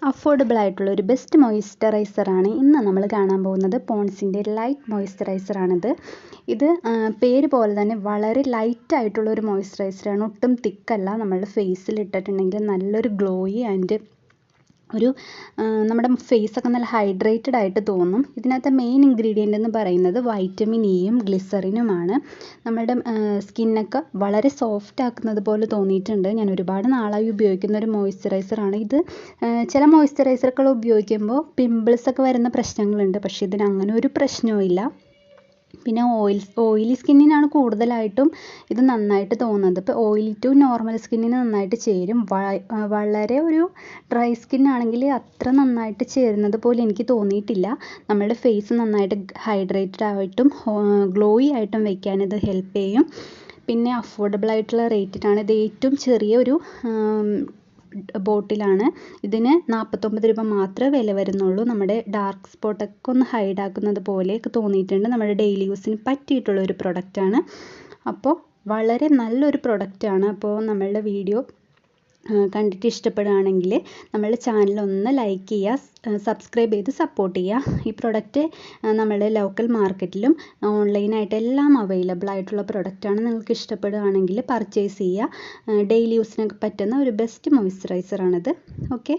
Affordable ആയിട്ടുള്ള ഒരു best മോയ്സ്ചറൈസറാണ് ഇന്ന് നമ്മൾ കാണാൻ പോകുന്നത്. പോൺസിൻ്റെ ലൈറ്റ് മോയ്സ്ചറൈസറാണിത്. ഇത് പേര് പോലെ തന്നെ വളരെ ലൈറ്റ് ആയിട്ടുള്ള ഒരു മോയ്സ്ചറൈസറാണ്. ഒട്ടും തിക്കല്ല. നമ്മളുടെ ഫേസിൽ ഇട്ടിട്ടുണ്ടെങ്കിൽ നല്ലൊരു ഗ്ലോയി ആൻഡ് ഒരു നമ്മുടെ ഫേസൊക്കെ നല്ല ഹൈഡ്രേറ്റഡ് ആയിട്ട് തോന്നും. ഇതിനകത്ത് മെയിൻ ഇൻഗ്രീഡിയൻ്റ് എന്ന് പറയുന്നത് വൈറ്റമിൻ ഇയും ഗ്ലിസറിനുമാണ്. നമ്മുടെ സ്കിന്നൊക്കെ വളരെ സോഫ്റ്റ് ആക്കുന്നത് പോലെ തോന്നിയിട്ടുണ്ട്. ഞാൻ ഒരുപാട് നാളായി ഉപയോഗിക്കുന്ന ഒരു മോയ്സ്ചറൈസറാണ് ഇത്. ചില മോയ്സ്ചറൈസറുകൾ ഉപയോഗിക്കുമ്പോൾ പിമ്പിൾസൊക്കെ വരുന്ന പ്രശ്നങ്ങളുണ്ട്, പക്ഷേ ഇതിന് അങ്ങനെ ഒരു പ്രശ്നവും ഇല്ല. പിന്നെ ഓയിലി സ്കിന്നിനാണ് കൂടുതലായിട്ടും ഇത് നന്നായിട്ട് തോന്നുന്നത്. ഇപ്പോൾ ഓയിലി ടു നോർമൽ സ്കിന്നിന് നന്നായിട്ട് ചേരും. വളരെ ഒരു ഡ്രൈ സ്കിന്നാണെങ്കിൽ അത്ര നന്നായിട്ട് ചേരുന്നത് പോലെ എനിക്ക് തോന്നിയിട്ടില്ല. നമ്മളുടെ ഫേസ് നന്നായിട്ട് ഹൈഡ്രേറ്റഡ് ആയിട്ടും ഗ്ലോയി ആയിട്ടും വയ്ക്കാൻ ഇത് ഹെൽപ്പ് ചെയ്യും. പിന്നെ അഫോർഡബിൾ ആയിട്ടുള്ള റേറ്റിനാണ്. ഇത് ഏറ്റവും ചെറിയൊരു ബോട്ടിലാണ്. ഇതിന് 49 രൂപ മാത്രമേ വില വരുന്നുള്ളൂ. നമ്മുടെ ഡാർക്ക് സ്പോട്ടൊക്കെ ഒന്ന് ഹൈഡ് ആക്കുന്നത് പോലെയൊക്കെ തോന്നിയിട്ടുണ്ട്. നമ്മുടെ ഡെയിലി യൂസിന് പറ്റിയിട്ടുള്ള ഒരു പ്രൊഡക്റ്റാണ്. അപ്പോൾ വളരെ നല്ലൊരു പ്രൊഡക്റ്റാണ്. അപ്പോൾ നമ്മളുടെ വീഡിയോ കണ്ടിട്ട് ഇഷ്ടപ്പെടുകയാണെങ്കിൽ നമ്മളുടെ ചാനലൊന്ന് ലൈക്ക് ചെയ്യുക, സബ്സ്ക്രൈബ് ചെയ്ത് സപ്പോർട്ട് ചെയ്യുക. ഈ പ്രൊഡക്റ്റ് നമ്മുടെ ലോക്കൽ മാർക്കറ്റിലും ഓൺലൈനായിട്ട് എല്ലാം അവൈലബിൾ ആയിട്ടുള്ള പ്രൊഡക്റ്റാണ്. നിങ്ങൾക്ക് ഇഷ്ടപ്പെടുകയാണെങ്കിൽ പർച്ചേസ് ചെയ്യുക. ഡെയിലി യൂസിനൊക്കെ പറ്റുന്ന ഒരു ബെസ്റ്റ് മോയ്സ്ചറൈസറാണിത്. ഓക്കെ.